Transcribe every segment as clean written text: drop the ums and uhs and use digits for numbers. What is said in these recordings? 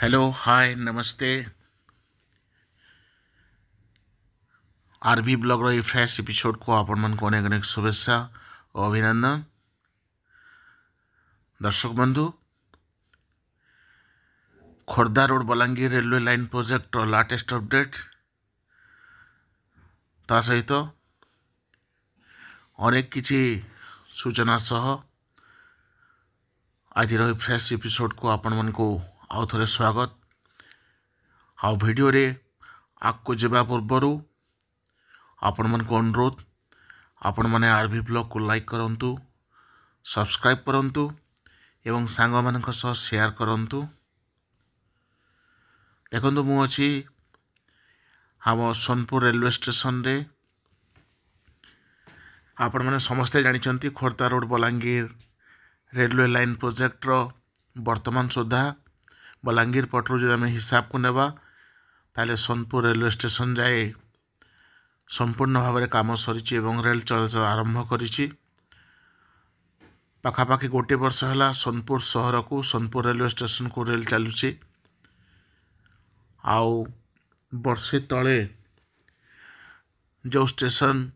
Hello hi नमस्ते RB blog रो fresh episode को आपण मन को अनेक अनेक शुभेच्छा और अभिनंदन। दर्शक बंधु, Khordha road Balangir railway line project latest update ता सहित अनेक किछि सूचना सह आज फ्रेश एपिसोड को आपण मन को आउ थे स्वागत। आ वीडियो रे आगको जबा पूर्वर आपण मन को अनुरोध आपण माने आरबी ब्लॉग को लाइक करंतु, सब्सक्राइब करंतु एवं सांग मानक सह शेयर करंतु। देखंतु मु अछि हम सोनपुर रेलवे स्टेशन रे। आपण माने समस्ते जानिचंती Khordha road Balangir railway line project रो वर्तमान सुधा बलांगीर पटरू जो आम हिसाब को नेबा ताले सोनपुर रेलवे स्टेशन जाए संपूर्ण भाव में काम सरी रेल चलाचल आरंभ करिछि। पाखापाखि गोटे वर्ष है सोनपुर सहर को सोनपुर रेलवे स्टेशन को रेल चलुछि। आउ वर्षे तले जो स्टेशन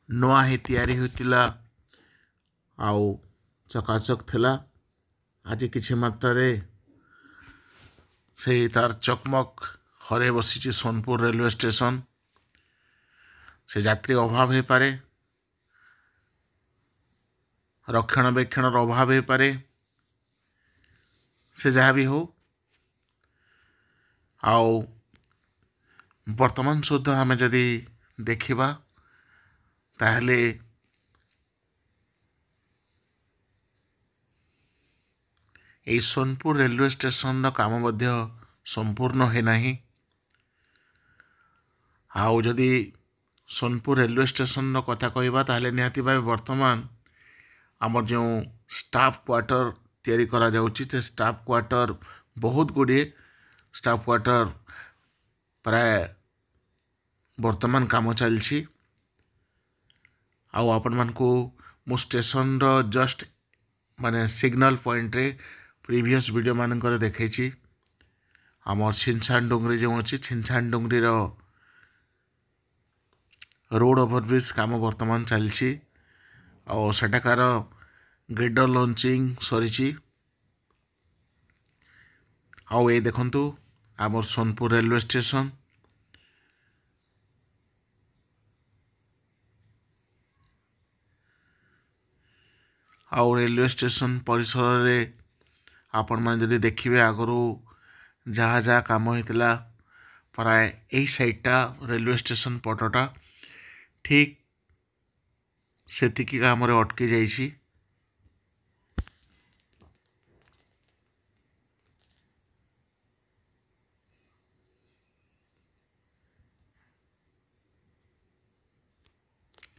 नुआ ही तैयारी होतिला आउ चकाचक थिला, आज किछि मात्रा से तार चकमक हरे बसी सोनपुर रेलवे स्टेशन। से यात्री अभाव हो पारे, रक्षणाबेक्षण अभाव हो पारे, से जहाँ भी हो। आउ वर्तमान सुधा आम जदि देखा ताहले এই सोनपुर रेलवे स्टेशन काम मध्य संपूर्ण है नहीं। आउ जदि सोनपुर रेलवे स्टेशन कथा कहबा ताहले निहाती भाव वर्तमान आमर जो स्टाफ क्वार्टर तैयारी करा जाउची से स्टाफ क्वार्टर बहुत गुड़े स्टाफ क्वार्टर प्राय वर्तमान काम चलछि। आउ आपण मान को मो स्टेशन रो जस्ट माने सिग्नल पॉइंट रे प्रीवियस वीडियो मानक देखी आमर छिनछान डुंगरी जो अच्छी छिनछान डुंगरी रोड ओवरब्रिज काम वर्तमान चलछि। और सेटाकार ग्रेडर लॉन्चिंग सरी। आउ ये देखंतु आमर सोनपुर रेलवे स्टेशन। आउ रेलवे स्टेशन परिसर रे आपण मैंने जब देखिए आगु जहाँ जहाँ कम होता प्राय यही साइडटा रेलवे स्टेशन पटटा ठीक से काम अटकी जाइछि।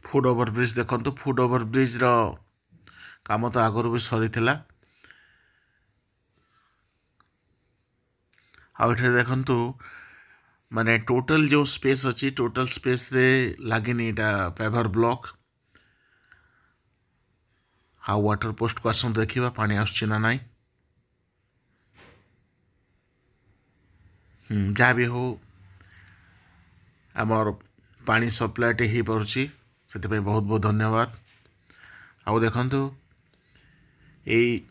फुट ओवरब्रिज देखंतु, फुट ओवरब्रिज रो काम तो आगु भी सरी थिला। आउठे देखंतु माने टोटल जो स्पेस अच्छी टोटल स्पेस रे लगे पेवर ब्लॉक। हाँ वाटर पोस्ट को आसन देखा पानी आसुची ना नाई। जहाँ भी हो आमर पानी सप्लाईट हो पारुची से बहुत बहुत धन्यवाद। आउ देखंतु यही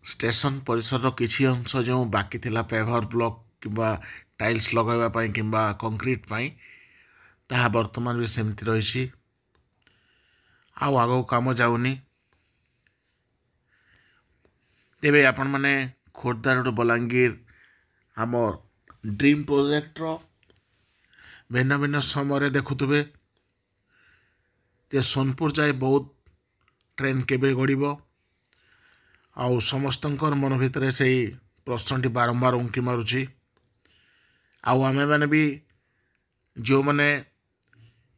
स्टेशन परिसर किसी अंश जो बाकी थिला पेवर ब्लॉक किंबा टाइल्स लगाइबा किंबा कंक्रीट पाई ताहा वर्तमान भी सेमती रही। आउ आगो काम जाऊनी। तेबे आपण माने खोर्धा रोड बलांगीर आमर ड्रीम प्रोजेक्ट रो भिन्न भिन्न समय देखुवे जे सोनपुर जाए बहुत ट्रेन केबे गड़ब। आउ समस्तंकर मन भितर से प्रश्नटी बारंबार उंकी मारुची। आउ आमे माने भी जो माने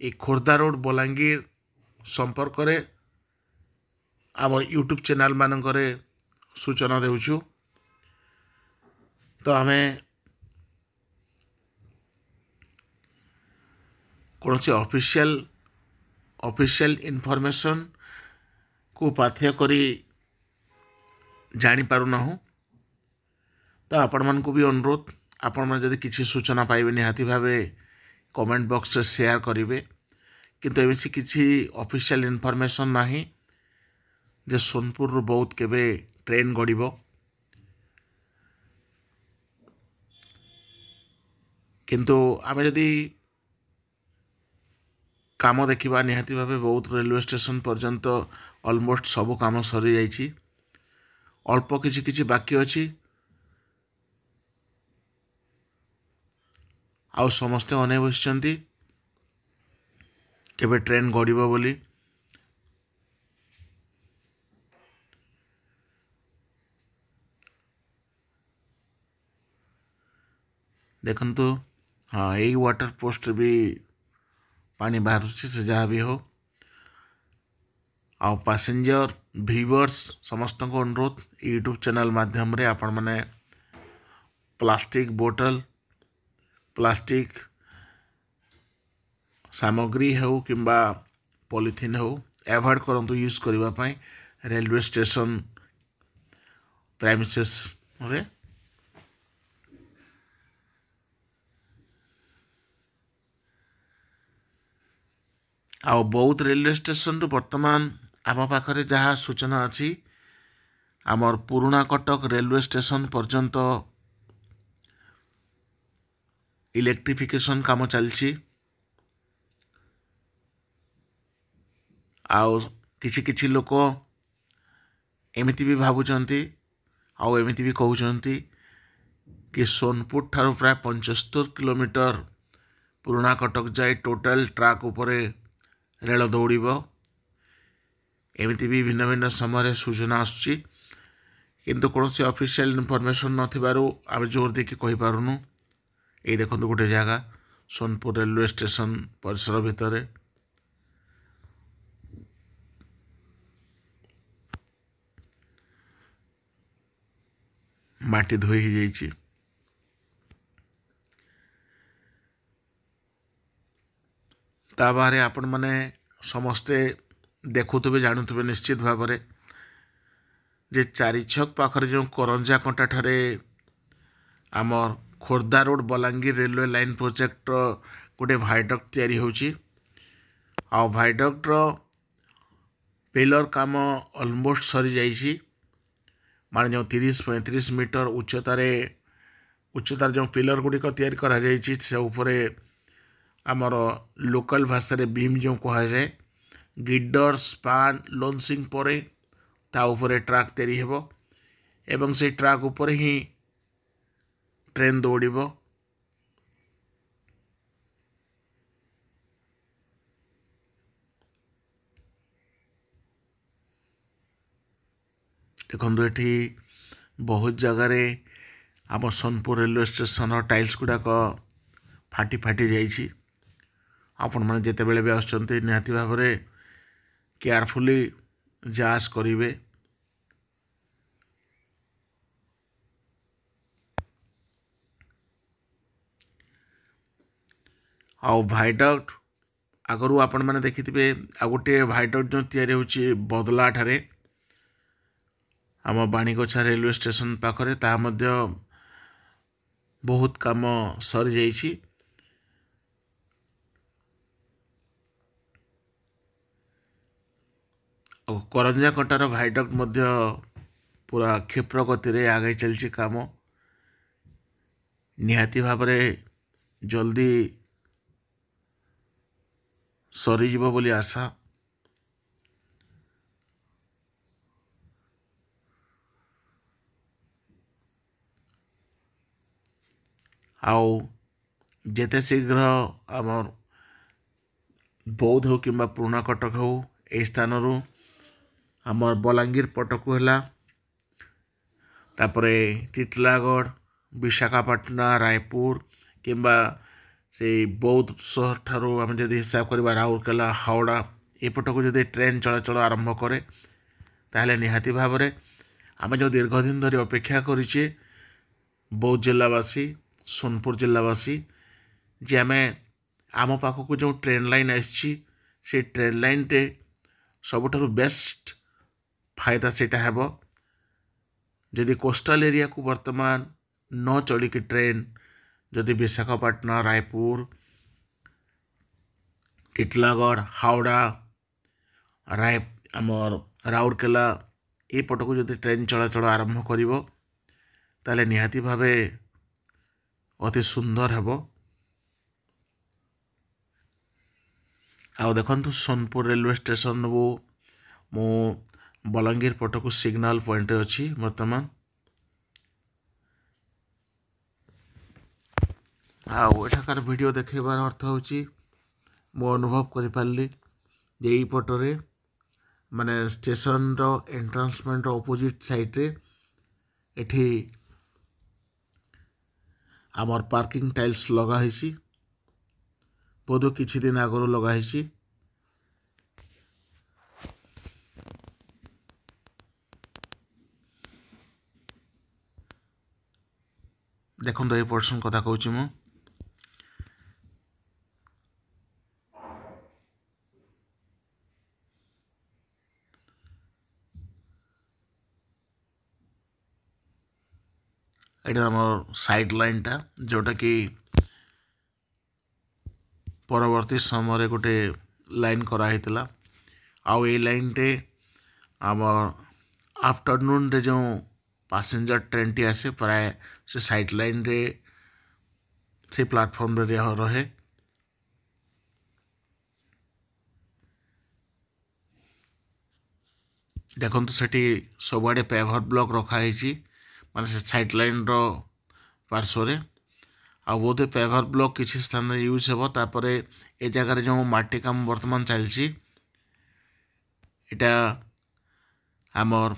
ये खोर्धा रोड बलांगीर संपर्क रे आम यूट्यूब चैनल मानकरे सूचना देउछु। तो आमे कौन से ऑफिशियल इनफॉरमेशन को पाथ्य करी जानी पारुनाहु। तो आपण मानकु भी अनुरोध, आपण मन जदि किसी सूचना पाइबे निहाती भावे कमेंट बॉक्स रे शेयर करिवे। किंतु एबेसी किसी ऑफिशियल इनफॉरमेशन नाही जे सोनपुर रु बहुत केबे ट्रेन गड़िबो। किंतु आमे जदि काम देखिबा निहाती भावे बहुत रेलवे स्टेशन पर्यंत ऑलमोस्ट सब काम सरी जाइछि। अल्प किछि किछि बाकी अछि। आउ समस्ते अने बसिचंती केबे ट्रेन गड़िबो बोली। देखंतु हाँ यही वाटर पोस्ट भी पानी बाहर से जहाँ भी हो। आउ पैसेंजर व्यूअर्स समस्त को अनुरोध, यूट्यूब चैनल माध्यम रे आपण माने प्लास्टिक बोतल, प्लास्टिक सामग्री हो किंबा पॉलिथीन हो एवॉइड करंतु यूज करबा पई रेलवे स्टेशन प्रेमिसेस रे। आउ बहुत रेलवे स्टेशन रु वर्तमान आम पाखरे जहाँ सूचना अच्छी आमर पुराना कटक रेलवे स्टेशन पर्यंत इलेक्ट्रिफिकेशन काम चलछि। आउ किछि किछि लोक एमिति भी भावुचंती आउ एमिति भी कहउचंती कि सोनपुर ठारू प्राय 75 किलोमीटर पुराना कटक जाए टोटल ट्रैक उपरे रेल दौड़ब। एमिति भी भिन्न भिन्न समय सूचना आसुची किंतु कौन से ऑफिशियल इनफॉरमेशन नथिबारु आमे जोर देकी कहि पारुनु। ए देखंतु गोटे जगह सोनपुर रेलवे स्टेशन परिसर भितर माटी धोई ही जाइछि। ता बारे आपण माने समस्ते देखुथुबे जानुथुबे निश्चित भाव में जे चारि छक पाखरे जो करंजा कंटा ठारे आमर Khordha road Balangir railway line project गोटे भाइडक्ट तैयारी होची। आ भाइडक्ट पिलर काम ऑलमोस्ट सरी जाइछि। मान जो 30-35 मीटर उच्चतार जो पिलर गुड़िक तैयारी करा जाइछि से उपरे आमर लोकल भाषा रे बीम जो कहा जाए गिडर स्पान लॉन्चिंग परे ता उपरे ट्रैक तैयारी हेबो एवं से ट्रैक उपरे ही ट्रेन दौड़िबो। देखो ये बहुत जगार आम सोनपुर रेलवे स्टेशन टाइल्स गुड़ाक फाटी फाटी जाइछि। आपण मैंने जिते बड़े भी आसुचंती निहाती भाव में केयरफुली जांच करिवे। आउ भाइडक्ट आगरू आपण मैंने देखिथिबे आ गोटे भाइडक्ट जो तैयारी होची बदला ठारे आम बाणीगछा रेलवे स्टेशन पाखरे ता मध्य बहुत काम सरी जाइछि। करंजा कटार भाइडक्ट मध्य पूरा क्षिप्र गति रे आगे चलछि काम। निहाती भाव में जल्दी सरी जीव बोली आशा। आउ जेते शीघ्र आमर बौद्ध हो किंबा पुराना कटक हो ए स्थान रु आमर बलांगीर पटकू है तापरे टिटलागढ़ विशाखापाटना रायपुर किंबा से बौद्ध शहर ठारू आम जदि हिसाब करबा राउरकेला हावड़ा एपटकू जदि ट्रेन चलाचल आरंभ करे ताहले निहाती भाव में आम जो दीर्घ दिन धरी अपेक्षा करिछे बौद्ध जिलावासी सोनपुर जिलावासी जे आम आम पाखक जो ट्रेन लाइन आसी से ट्रेन लाइन टे सबुठारु बेस्ट फायदा सेटा हेबो जदि कोस्टल एरिया को वर्तमान न चढ़ी ट्रेन जदि विशाखापाटना रायपुर टिटलागढ़ हावड़ा राय आमर राउरकेला ये पट को जदि ट्रेन चलाचल आरंभ करिवो ताले निहाती भावे अति सुंदर हेबो। आ देखंतु सोनपुर रेलवे स्टेशन वो मो बलांगीर पट को सिग्नल पॉइंट अच्छी वर्तमान आठाकार वीडियो देखेबार अर्थ होची मो अनुभव करि पारली जे ई पटरे माने स्टेशन रो एंट्रांसमेंट ऑपोजिट साइड रे एठी आमर पार्किंग टाइल्स लगा हिसी बोधो किछि दिन आगरो लगा हिसी देखो ये पर्सन कथा कहूँ मु एटा आमर साइड लाइन टा जोटा कि परवर्ती समय गोटे लाइन कराइला आउ ए लाइन टे आमर आफ्टरनून रे जो पैसेंजर ट्रेन टी आसे प्राय से साइड लाइन रे से प्लेटफॉर्म रे रहे देखो सेठी सबआडे पेवर ब्लॉक रखाई माने से साइड लाइन रो पार्श्व रे आ बोधे पेवर ब्लॉक किसी स्थान रे यूज हेबो तापरे ए जगह जो माटी काम वर्तमान चलची एटा आमर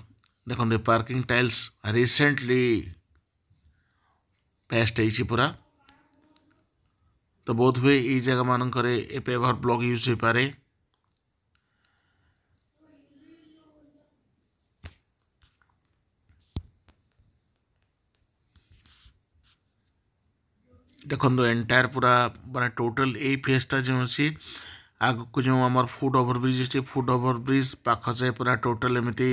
देखो पार्किंग टाइल्स रिसेंटली पेस्ट होइछि पूरा तो बहुत हुए ये जगह मानक ए पेवर ब्लॉक यूज हो पारे देखो एंटायर पूरा माने टोटल ए फेसटा जो अच्छी आग को जो आमर फुट ओवरब्रिज अच्छे फुट ओवरब्रिज पाख से पूरा टोटल एमती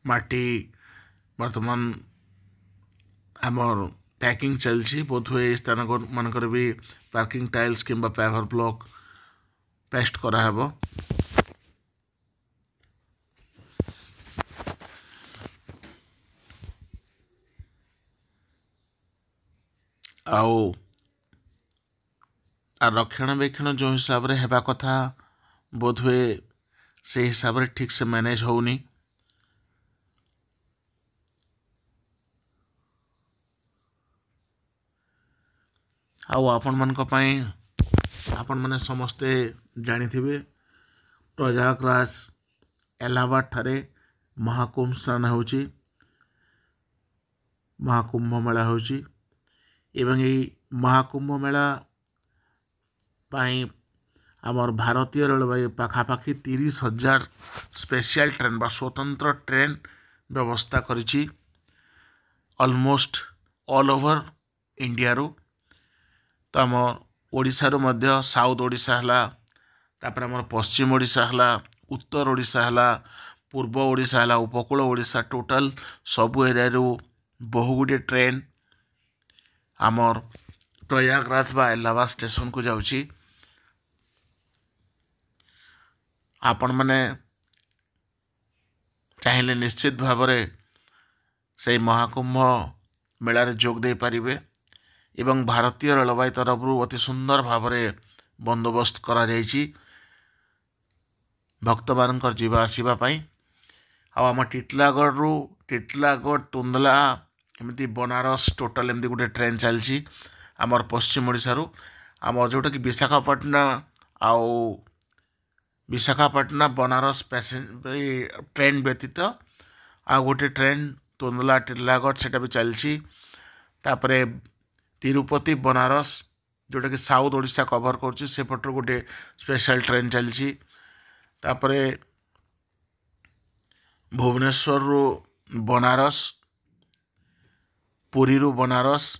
माटी वर्तमान आमर पैकिंग चलछि बहुत हुए स्थान मानक भी पार्किंग टाइल्स किंबा पेवर ब्लॉक पेस्ट करा हेबो आउ रक्षणाबेक्षण जो हिसाब रे हेबा कथा बोध हुए से हिसाब रे ठीक से मैनेज होनी आउ आपण मानक पई आपण माने समस्ते जानी थिबे प्रयागराज इलाहाबाद ठारे महाकुंभ स्नान होची महाकुंभ मेला होची एवं ये महाकुंभ मेला पाई आमर भारतीय रेलवे पाखापाखि 30,000 स्पेशल ट्रेन बा स्वतंत्र ट्रेन व्यवस्था करिछि ऑलमोस्ट ऑल ओवर इंडिया रू तो आम ओडिशा रू मध्य साउथ ओडिशा हला तापर आमर पश्चिम ओडिशा हला उत्तर ओडिशा हला पूर्व ओडिशा हला उपकूल ओडिशा टोटल सबु एरिया रू बहु गुडे ट्रेन आमर प्रयागराज बा इलाहाबाद स्टेशन को जाउछि आपण माने चाहिले निश्चित भाव से महाकुंभ मेला रे जोग दे पारिबे एवं भारतीय रेलवे तरफ अति सुंदर भाव बंदोबस्त करा जाइछि भक्त मानकर जीवा आसीबा पई आम टिटलागढ़ रू टिटलागढ़ तुंदला एमती बनारस टोटल एमती गोटे ट्रेन चलछि आमर पश्चिम ओडिशा रू आमर जोटा कि विशाखापाटना आउ विशाखापाटना बनारस ट्रेन व्यतीत आ गोटे ट्रेन तुंदला टिटलागढ़ सेटा भी चलछि तापरे तिरुपति बनारस जोटा कि साउथ ओडिशा कवर करछि से पटर गोटे स्पेशल ट्रेन चलछि तापरे भुवनेश्वर रू बनारस पुरी रू बनारस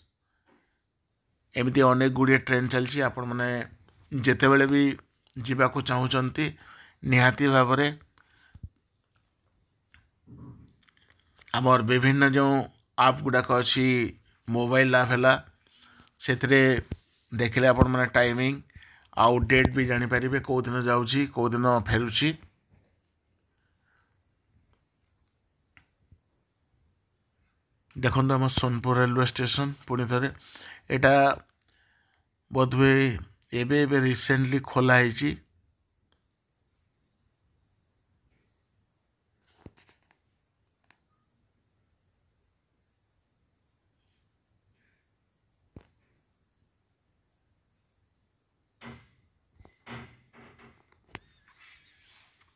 एमती अनेक गुड़िए ट्रेन चलछि आपण माने जेतेबेले भी जीवा को चाहूचंती निहाती भाव आमर विभिन्न जो आप गुड़ाक अच्छी मोबाइल आप है से देखले आपण मैंने टाइमिंग आउ डेट भी जानीपर कौ दिन जाऊँगी कौ दिन फेरुची। देखो आम सोनपुर रेलवे स्टेशन पुणी थे यहाँ बोधवे एबे रिसेंटली खोला है।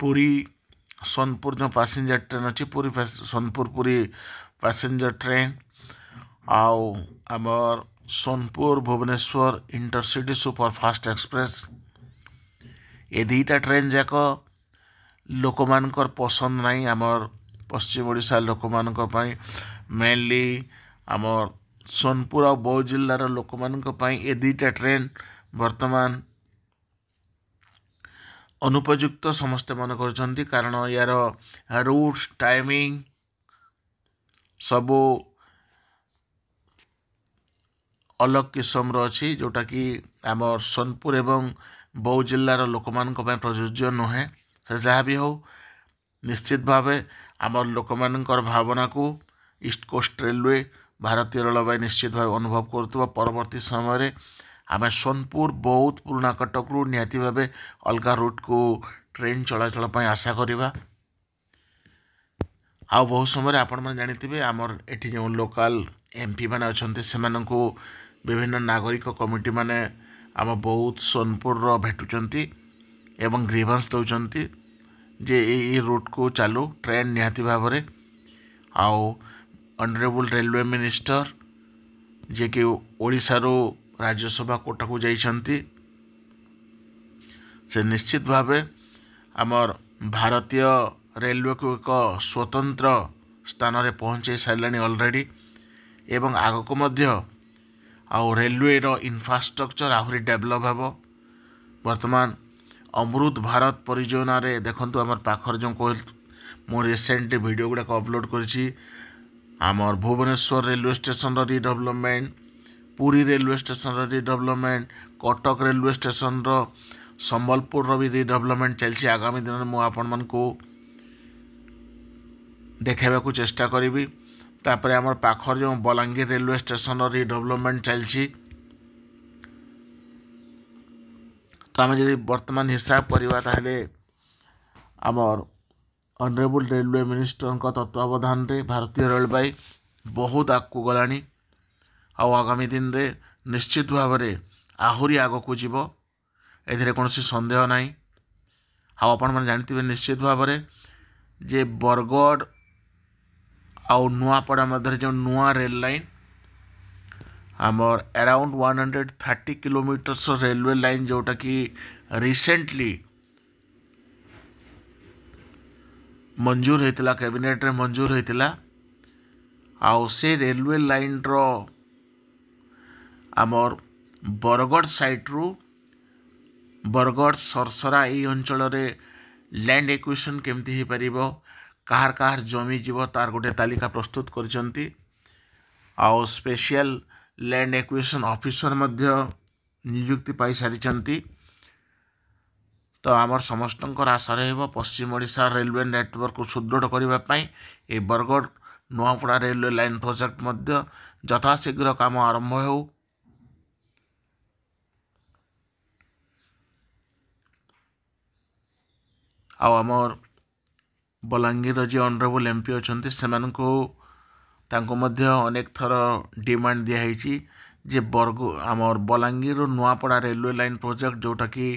पुरी सोनपुर जो पैसेंजर ट्रेन अच्छी पूरी सोनपुर पूरी पैसेंजर ट्रेन आउ आमर Sonpur Bhubaneswar intercity superfast express ये दुईटा ट्रेन जाक लोक मानकर पसंद नहीं आमर पश्चिम ओडिशा लोक मानक पई मेनली आमर सोनपुर और बौद्ध जिलार लोक मानक पई ये दुईटा ट्रेन वर्तमान अनुपयुक्त समस्ते मन कर कारण यार रूट्स टाइमिंग सबू अलग किस्म अच्छी जोटा कि आमर सोनपुर एवं बौद्ध जिलार लोक मान प्रযোज्य नुहे से जहाँ भी हो निश्चित भाव आमर लोक मानकर भावना को ईस्ट कोस्ट रेलवे भारतीय रेलवे निश्चित भाव अनुभव कर परवर्ती समय आम सोनपुर बहुत पुराना कटक रु निहाती भाव अलग रूट को ट्रेन चलाचल आशा करवा। आ बहुत समय आपण मैंने जानी आमर एटी जो लोकल एमपी मैंने अच्छा से विभिन्न नागरिक कमिटी माने आम बहुत सोनपुर भेटुंट एवं ग्रीवेंस दौरान जे ये रूट को चालू ट्रेन निहाती भाव में आउ ऑनरेबल रेलवे मिनिस्टर जे कि ओडिशा रो राज्यसभा कोटा को जाइछंती से निश्चित भाव आमर भारतीय रेलवे को एक स्वतंत्र स्थान में पहुँचे सारे ऑलरेडी एवं आग को मध्य आउ रेलवे रो इंफ्रास्ट्रक्चर आहरी डेभलप हेबो। वर्तमान अमृत भारत परियोजना रे देखंतु आमर पाखर जो कोल मो रिसेंट वीडियो गुडा अपलोड करछि आमर भुवनेश्वर रेलवे स्टेशन रो रिडेवलपमेंट पुरी रेलवे स्टेशन रो रिडेवलपमेंट कटक रेलवे स्टेशन रो संबलपुर रो भी रिडेवलपमेंट चलछि। आगामी दिन में मु आपण मन को देखाइबा को चेष्टा करिवि। तापर आमर पाखर जो बलांगीर रेलवे स्टेशन रो रिडेवलपमेंट चलछि तो आम जब वर्तमान हिसाब करवा ताहले आमर ऑनरेबल रेलवे मिनिस्टर तत्वावधान रे भारतीय रेलवे बहुत आगू गलानी आगामी दिन रे निश्चित भाव में आहरी आग को जीव ए कौन सन्देह ना। आपण मैंने जानते निश्चित भाव में जे बरगढ़ आउ नुआपड़ा मध्य जो नुआ रेल लाइन आमर अराउंड 130 किलोमीटर्स रेलवे लाइन जोटा कि रिसेंटली मंजूर होता कैबिनेट रे मंजूर होता आउ से रेलवे लाइन रो आमर बरगढ़ साइट रु बरगढ़ सरसरा ये अंचल रे लैंड एक्विजिशन केमती हो पारिबो कहार कहार जमी जीव तार गोटे तालिका प्रस्तुत करछंती आउ स्पेशल लैंड एक्विजिशन ऑफिसर मध्य नियुक्ति पाई सारी। तो आमर समस्तंकर आशा रहिबो पश्चिम ओडिशा रेलवे नेटवर्क को सुदृढ़ करबा पई ए Bargarh Nuapada railway line project मध्य यथाशीघ्र काम आरंभ हो। आमर बलांगीर जी ऑनरेबल एमपी अच्छा से अनेक थर डिमांड दिखाई जे आमर Balangir Nuapada railway line project जोटा कि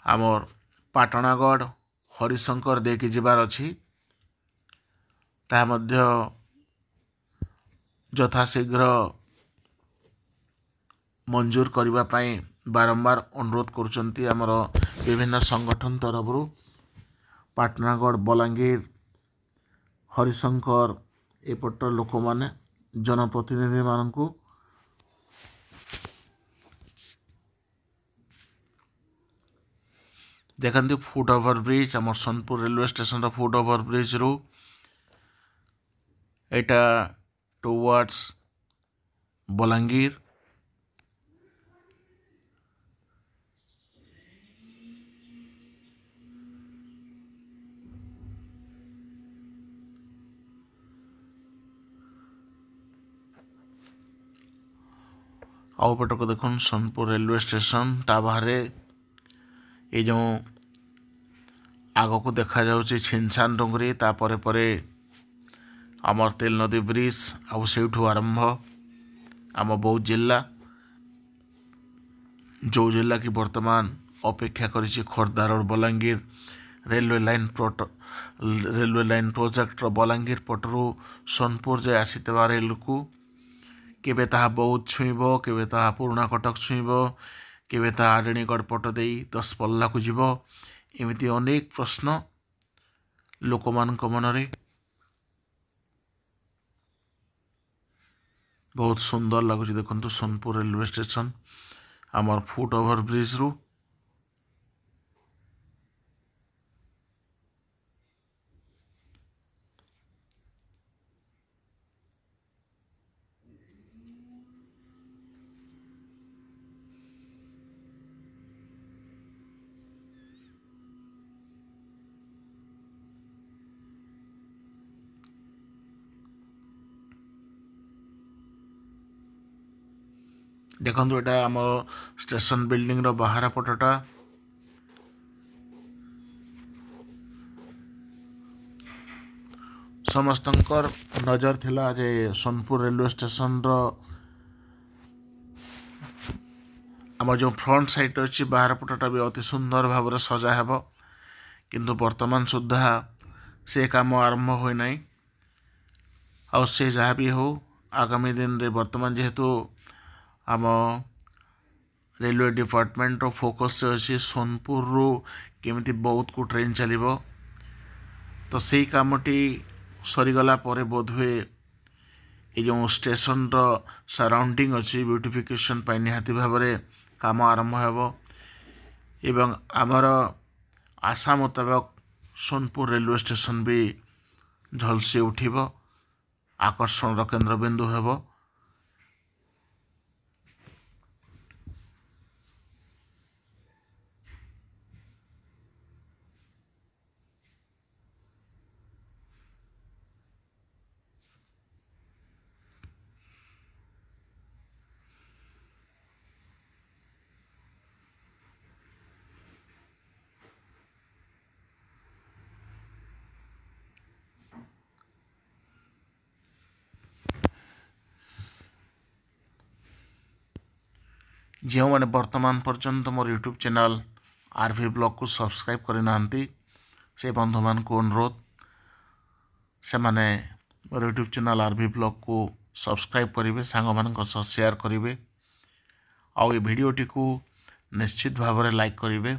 आमर पाटनागढ़ हरिशंकर देकी जीवार अच्छी ताहा यथाशीघ्र मंजूर करने बारंबार अनुरोध करुँच आमर विभिन्न संगठन तरफ पाटनागढ़ बलांगीर हरिशंकर एपटर लोक माने जनप्रतिनिधि मानू देखते फुट ओवर ब्रिज आम Sonpur railway station foot over bridge रु एटा टुवर्ड्स बलांगीर आउ पट को देखो सोनपुर रेलवे स्टेशन ता बाहर ये जो आग को देखा जाउछि छिनछान डोंगरी तापर परे आमर तेल नदी ब्रिज आउ सेठू आरंभ आम बौद्ध जिला जो जिला की वर्तमान अपेक्षा करिछि Khordha road Balangir railway line project Balangir पटरू सोनपुर जाए आसीतबा रेल को केबे ताहा बौद्ध छुईब केबे ताहा पुराणा कटक छुईब केबे ताहा आडणीगढ़ पट दे 10 पल्ला को जीव एमती अनेक प्रश्न लोक मान मनरे बहुत सुंदर लगुच देखु सोनपुर रेलवे स्टेशन आमर फुट ओवर ब्रिज रु देखो एटा आम स्टेशन बिल्डिंग रो बाहर पटटा समस्तंकर नजर थिला जे सोनपुर रेलवे स्टेशन रो आम जो फ्रंट साइड अच्छी बाहर पटटा भी अति सुंदर भाव सजा हेब किंतु वर्तमान सुधा से काम आरंभ हो नहीं आ से जहाँ भी हो आगामी दिन रे वर्तमान जेहेतु आम रेलवे डिपार्टमेंट रो फोकस से अच्छी सोनपुर रु केमिति बौद्ध को ट्रेन चलिबो तो सही कामटी सरीगला परे बोधहुए ये जो स्टेशन रो सराउंडिंग अच्छी ब्यूटिफिकेशन पाई निहाती भाव काम आरंभ हेबो एवं आमर आशा मुताबक सोनपुर रेलवे स्टेशन भी झलसी उठिबो आकर्षण रो केंद्र बिंदु हेबो जो मैंने वर्तमान पर्यंत मोर यूट्यूब चैनल आरवी ब्लॉग को सब्सक्राइब करना से बंधु मान को अनुरोध से माने मोर यूट्यूब चैनल आरवी ब्लॉग को सब्सक्राइब करेंगे सांग मान शेयर करेंगे आउ ये वीडियोटी को निश्चित भाव में लाइक करेंगे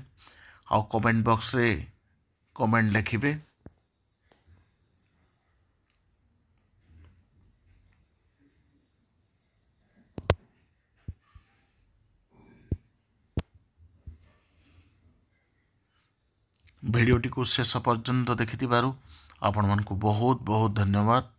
आउ कमेंट बॉक्स रे कमेंट लिखिबे वीडियोटी को शेष पर्यंत देखि आपण मानक बहुत बहुत धन्यवाद।